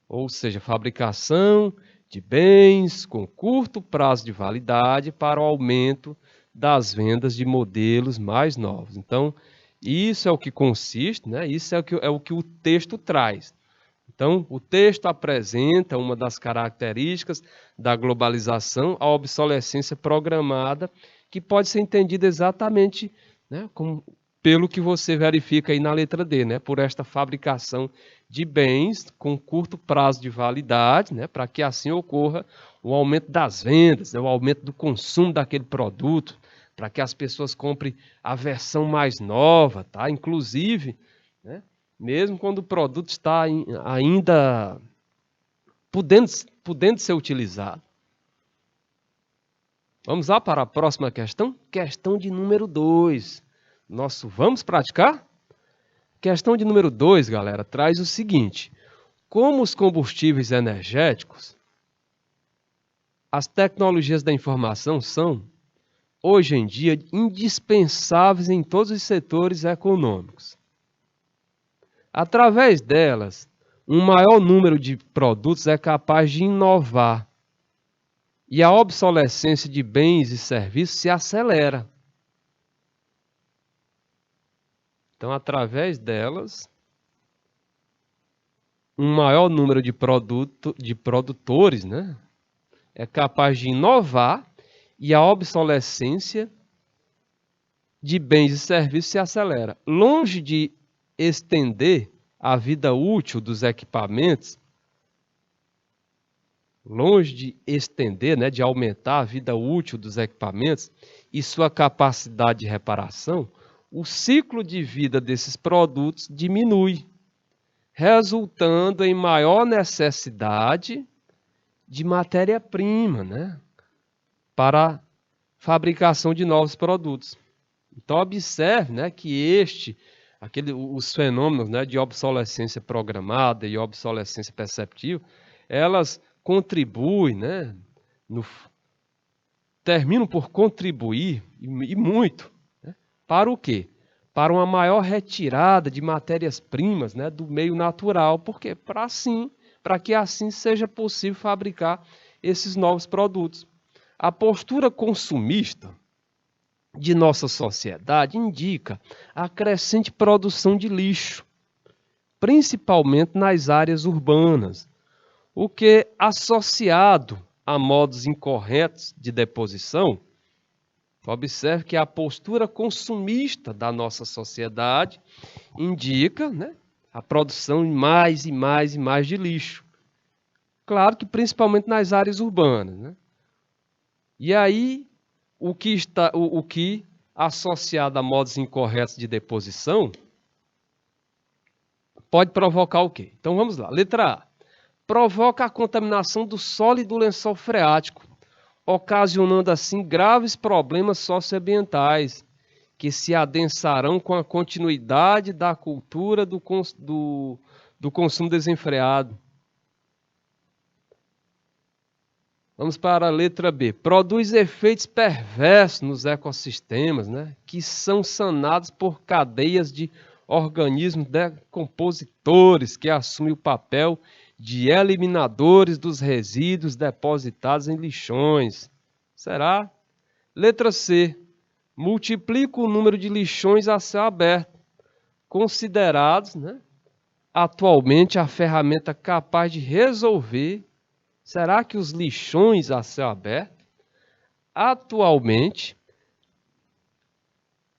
ou seja, fabricação de bens com curto prazo de validade para o aumento das vendas de modelos mais novos. Então, isso é o que consiste, né? Isso é o que o texto traz. Então, o texto apresenta uma das características da globalização, a obsolescência programada, que pode ser entendida exatamente, né, pelo que você verifica aí na letra D, né, por esta fabricação de bens com curto prazo de validade, né, para que assim ocorra o aumento das vendas, né, o aumento do consumo daquele produto, para que as pessoas comprem a versão mais nova, tá? Inclusive, né, mesmo quando o produto está ainda podendo ser utilizado. Vamos lá para a próxima questão? Questão de número 2. Vamos praticar? Questão de número 2, galera, traz o seguinte: como os combustíveis energéticos, as tecnologias da informação são, hoje em dia, indispensáveis em todos os setores econômicos. Através delas, um maior número de produtos é capaz de inovar e a obsolescência de bens e serviços se acelera. Então, através delas, um maior número de produtores, né, é capaz de inovar e a obsolescência de bens e serviços se acelera. Longe de estender a vida útil dos equipamentos, longe de estender, né, de aumentar a vida útil dos equipamentos e sua capacidade de reparação, o ciclo de vida desses produtos diminui, resultando em maior necessidade de matéria-prima, né, para a fabricação de novos produtos. Então, observe, né, que os fenômenos, né, de obsolescência programada e obsolescência perceptível, elas contribuem, né, terminam por contribuir, e muito, né, para o quê? Para uma maior retirada de matérias-primas, né, do meio natural, porque para que assim seja possível fabricar esses novos produtos. A postura consumista de nossa sociedade indica a crescente produção de lixo, principalmente nas áreas urbanas, o que, associado a modos incorretos de deposição, observe que a postura consumista da nossa sociedade indica, né, a produção de mais e mais e mais de lixo. Claro que principalmente nas áreas urbanas, né? E aí, o que associado a modos incorretos de deposição pode provocar o quê? Então vamos lá. Letra A. Provoca a contaminação do solo e do lençol freático, ocasionando assim graves problemas socioambientais que se adensarão com a continuidade da cultura do consumo desenfreado. Vamos para a letra B. Produz efeitos perversos nos ecossistemas, né, que são sanados por cadeias de organismos decompositores que assumem o papel de eliminadores dos resíduos depositados em lixões. Será? Letra C. Multiplica o número de lixões a céu aberto, considerados, né, atualmente a ferramenta capaz de resolver. Será que os lixões a céu aberto, atualmente,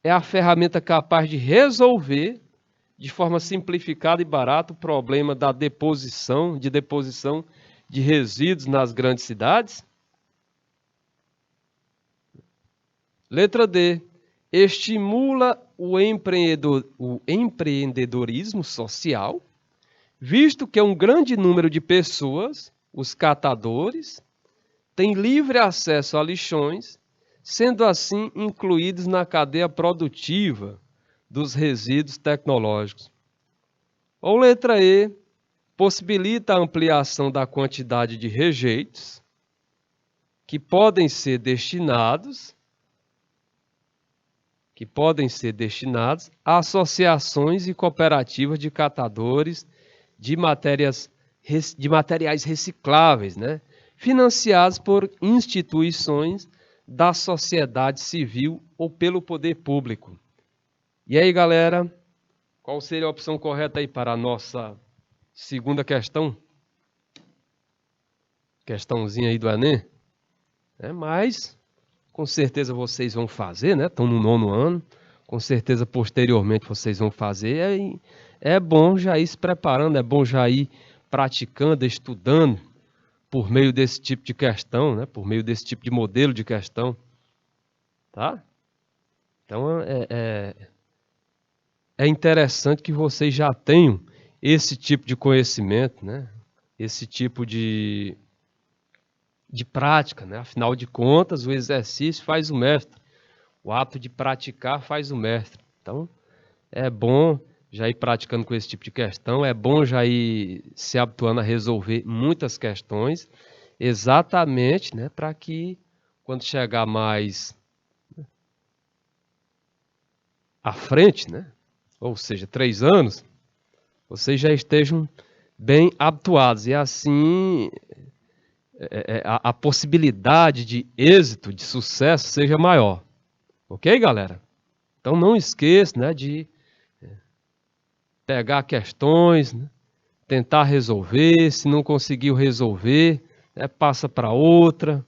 é a ferramenta capaz de resolver, de forma simplificada e barata, o problema da deposição de resíduos nas grandes cidades? Letra D. Estimula o empreendedorismo social, visto que um grande número de pessoas, os catadores, têm livre acesso a lixões, sendo assim incluídos na cadeia produtiva dos resíduos tecnológicos. Ou letra E, possibilita a ampliação da quantidade de rejeitos que podem ser destinados a associações e cooperativas de catadores de materiais recicláveis, né, financiados por instituições da sociedade civil ou pelo poder público. E aí, galera, qual seria a opção correta aí para a nossa segunda questão? Questãozinha aí do Enem. Mas, com certeza vocês vão fazer, né? Estão no 9º ano. Com certeza, posteriormente, vocês vão fazer. É bom já ir se preparando, é bom já ir praticando, estudando por meio desse tipo de questão, né? Por meio desse tipo de modelo de questão. Tá? Então, é interessante que vocês já tenham esse tipo de conhecimento, né? Esse tipo de prática, né? Afinal de contas, o exercício faz o mestre. O ato de praticar faz o mestre. Então, é bom já ir praticando com esse tipo de questão, é bom já ir se habituando a resolver muitas questões, exatamente, né, para que quando chegar mais à frente, né, ou seja, 3 anos, vocês já estejam bem habituados e assim a possibilidade de êxito, de sucesso seja maior. Ok, galera? Então não esqueça, né, de pegar questões, né, tentar resolver, se não conseguiu resolver, né, passa para outra.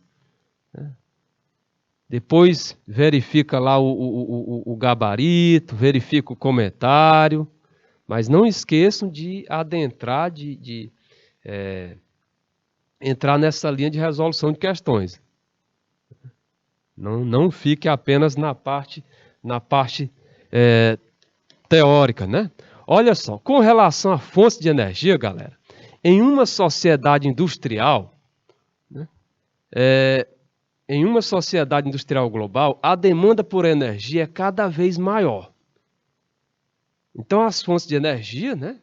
Né? Depois verifica lá o gabarito, verifica o comentário, mas não esqueçam de adentrar, entrar nessa linha de resolução de questões. Não fique apenas na parte teórica, né? Olha só, com relação a fontes de energia, galera, em uma sociedade industrial, né, em uma sociedade industrial global, a demanda por energia é cada vez maior. Então, as fontes de energia, né,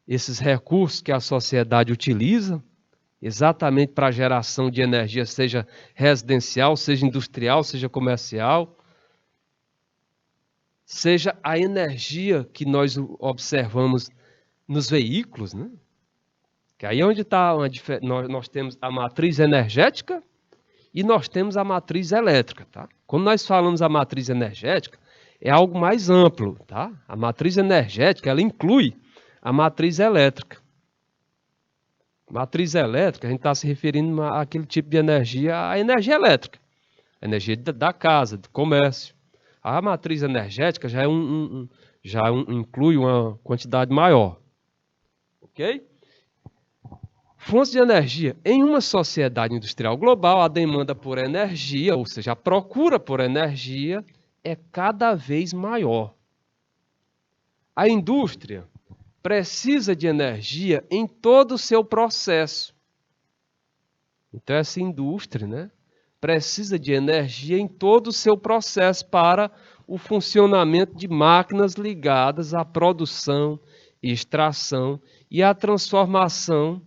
esses recursos que a sociedade utiliza, exatamente para a geração de energia, seja residencial, seja industrial, seja comercial, seja a energia que nós observamos nos veículos, né? Que aí é onde está, nós temos a matriz energética e nós temos a matriz elétrica, tá? Quando nós falamos a matriz energética, é algo mais amplo, tá? A matriz energética, ela inclui a matriz elétrica. Matriz elétrica, a gente está se referindo àquele tipo de energia, a energia elétrica, a energia da casa, do comércio. A matriz energética já inclui uma quantidade maior, ok? Fontes de energia. Em uma sociedade industrial global, a demanda por energia, ou seja, a procura por energia, é cada vez maior. A indústria precisa de energia em todo o seu processo. Então, essa indústria, né, precisa de energia em todo o seu processo para o funcionamento de máquinas ligadas à produção, extração e à transformação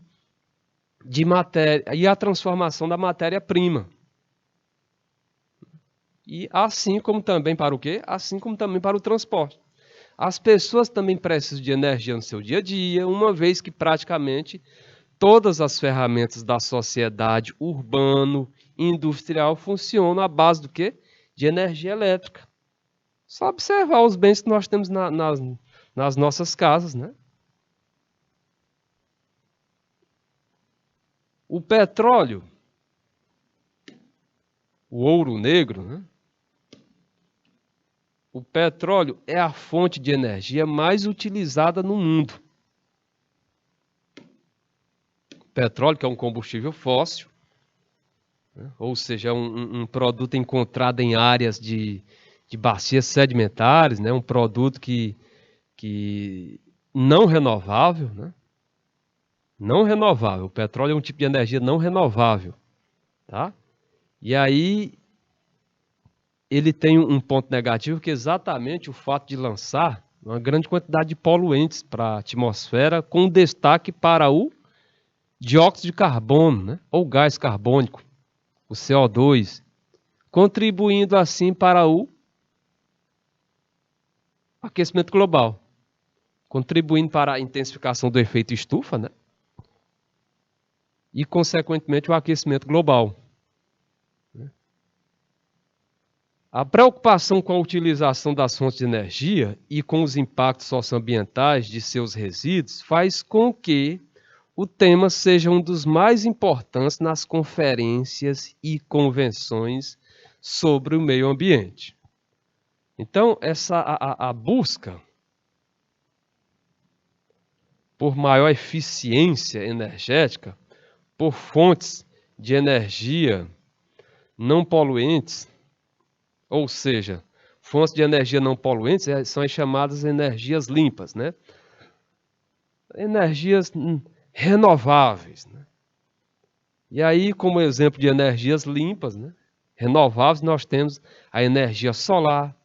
de matéria e a transformação da matéria-prima. E assim como também para o quê? Assim como também para o transporte. As pessoas também precisam de energia no seu dia a dia, uma vez que praticamente todas as ferramentas da sociedade urbano, industrial funcionam à base do quê? De energia elétrica. Só observar os bens que nós temos nas nossas casas, né? O petróleo, o ouro negro, né? O petróleo é a fonte de energia mais utilizada no mundo. O petróleo, que é um combustível fóssil, né? Ou seja, é um produto encontrado em áreas de bacias sedimentares, né? Um produto que não renovável, né? Não renovável. O petróleo é um tipo de energia não renovável, tá? E aí ele tem um ponto negativo, que é exatamente o fato de lançar uma grande quantidade de poluentes para a atmosfera, com destaque para o dióxido de carbono, né? Ou gás carbônico, o CO2, contribuindo assim para o aquecimento global, contribuindo para a intensificação do efeito estufa, né? E, consequentemente, o aquecimento global. A preocupação com a utilização das fontes de energia e com os impactos socioambientais de seus resíduos faz com que o tema seja um dos mais importantes nas conferências e convenções sobre o meio ambiente. Então, a busca por maior eficiência energética, por fontes de energia não poluentes, ou seja, fontes de energia não poluentes são as chamadas energias limpas, né? Energias renováveis, né? E aí, como exemplo de energias limpas, né, renováveis, nós temos a energia solar,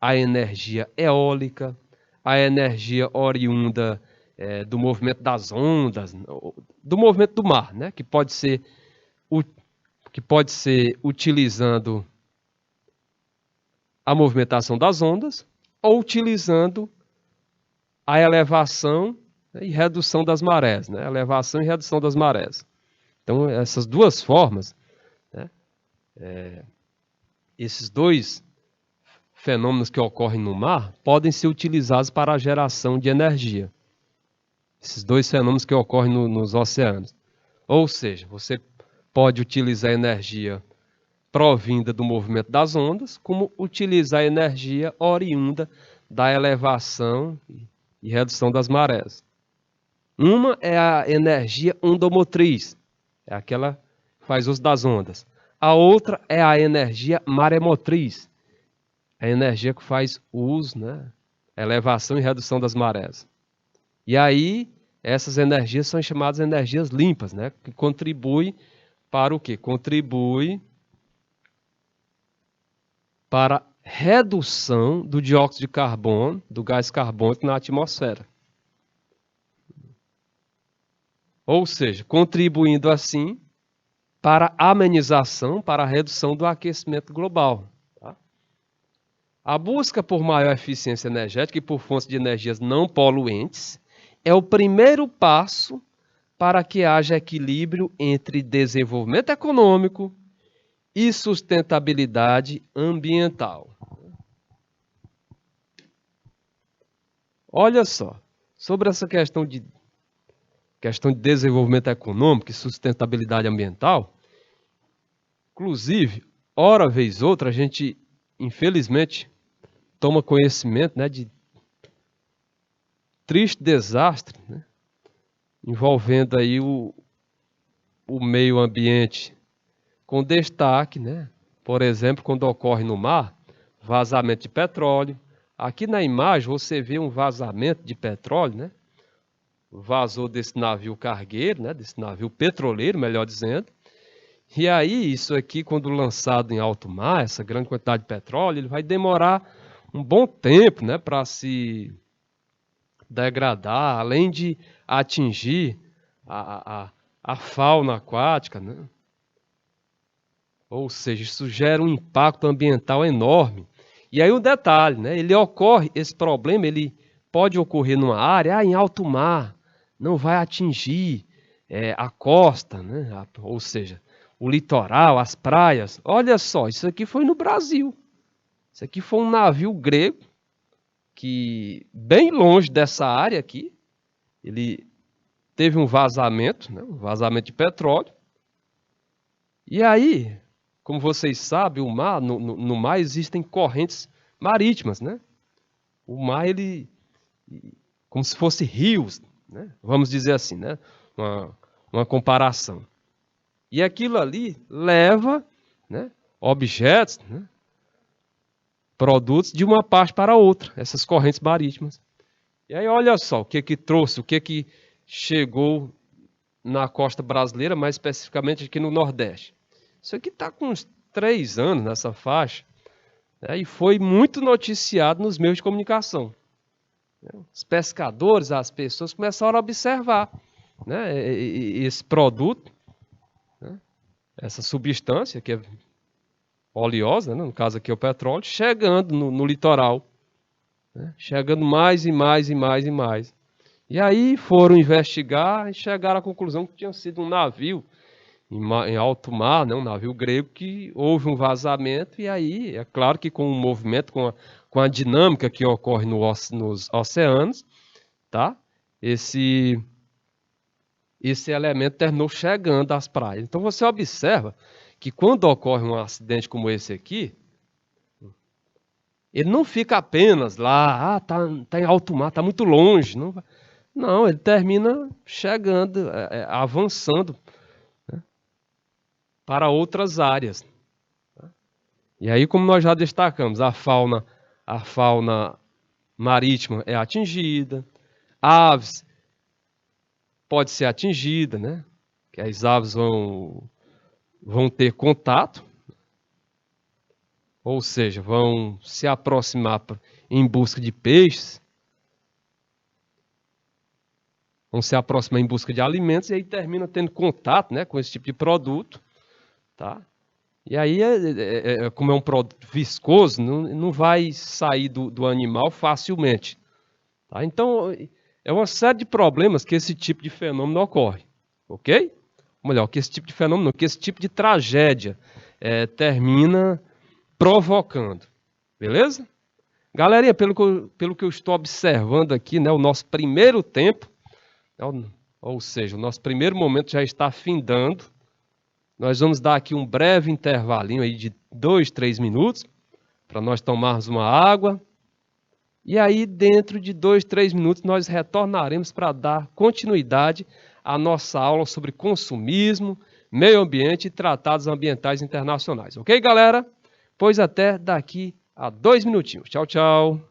a energia eólica, a energia oriunda do movimento das ondas, do movimento do mar, né, que pode ser utilizando a movimentação das ondas ou utilizando a elevação e redução das marés, né, elevação e redução das marés. Então, essas duas formas, né, esses dois fenômenos que ocorrem no mar podem ser utilizados para a geração de energia. Esses dois fenômenos que ocorrem nos oceanos. Ou seja, você pode utilizar energia provinda do movimento das ondas, como utilizar energia oriunda da elevação e redução das marés. Uma é a energia ondomotriz, é aquela que faz uso das ondas. A outra é a energia maremotriz, a energia que faz uso, né, elevação e redução das marés. E aí, essas energias são chamadas energias limpas, né, que contribuem para o quê? Contribui para a redução do dióxido de carbono, do gás carbônico na atmosfera. Ou seja, contribuindo assim para a amenização, para a redução do aquecimento global. Tá? A busca por maior eficiência energética e por fontes de energias não poluentes é o primeiro passo para que haja equilíbrio entre desenvolvimento econômico e sustentabilidade ambiental. Olha só, sobre essa questão de questão de desenvolvimento econômico e sustentabilidade ambiental. Inclusive, hora vez outra, a gente, infelizmente, toma conhecimento, né, de triste desastre, né, envolvendo aí o meio ambiente, com destaque, né, por exemplo, quando ocorre no mar, vazamento de petróleo. Aqui na imagem você vê um vazamento de petróleo, né, vazou desse navio cargueiro, né, desse navio petroleiro, melhor dizendo. E aí, isso aqui, quando lançado em alto mar, essa grande quantidade de petróleo, ele vai demorar um bom tempo, né, para se degradar, além de atingir a fauna aquática, né? Ou seja, isso gera um impacto ambiental enorme. E aí o detalhe, né? Esse problema ele pode ocorrer numa área em alto mar, não vai atingir a costa, né? Ou seja, o litoral, as praias. Olha só, isso aqui foi no Brasil. Isso aqui foi um navio grego que, bem longe dessa área aqui, ele teve um vazamento, né? Um vazamento de petróleo. E aí, como vocês sabem, o mar, no mar existem correntes marítimas, né? O mar, ele, como se fosse rios, né? Vamos dizer assim, né? Uma comparação. E aquilo ali leva, né, objetos, né, produtos de uma parte para outra, essas correntes marítimas. E aí olha só o que trouxe, o que chegou na costa brasileira, mais especificamente aqui no Nordeste. Isso aqui está com uns 3 anos nessa faixa, né, e foi muito noticiado nos meios de comunicação. Os pescadores, as pessoas começaram a observar, né, esse produto, né, essa substância que é oleosa, né, no caso aqui é o petróleo, chegando no litoral, né, chegando mais e mais e mais e mais. E aí foram investigar e chegaram à conclusão que tinha sido um navio em alto mar, né, um navio grego, que houve um vazamento. E aí, é claro que com o movimento, com a dinâmica que ocorre nos oceanos, tá? Esse elemento terminou chegando às praias. Então você observa que quando ocorre um acidente como esse aqui, ele não fica apenas lá, tá em alto mar, tá muito longe. Não, ele termina chegando, avançando, né, para outras áreas. E aí, como nós já destacamos, a fauna marítima é atingida, aves pode ser atingida, né? Que as aves vão ter contato, ou seja, vão se aproximar em busca de peixes, vão se aproximar em busca de alimentos, e aí termina tendo contato, né, com esse tipo de produto, tá? E aí, como é um produto viscoso, não vai sair do animal facilmente, tá? Então, é uma série de problemas que esse tipo de fenômeno ocorre, ok? Ou melhor, que esse tipo de fenômeno, que esse tipo de tragédia termina provocando, beleza? Galerinha, pelo que eu estou observando aqui, né, o nosso primeiro tempo, ou seja, o nosso primeiro momento já está findando. Nós vamos dar aqui um breve intervalinho aí de 2, 3 minutos, para nós tomarmos uma água. E aí, dentro de 2, 3 minutos, nós retornaremos para dar continuidade à nossa aula sobre consumismo, meio ambiente e tratados ambientais internacionais. Ok, galera? Pois até daqui a 2 minutinhos. Tchau, tchau.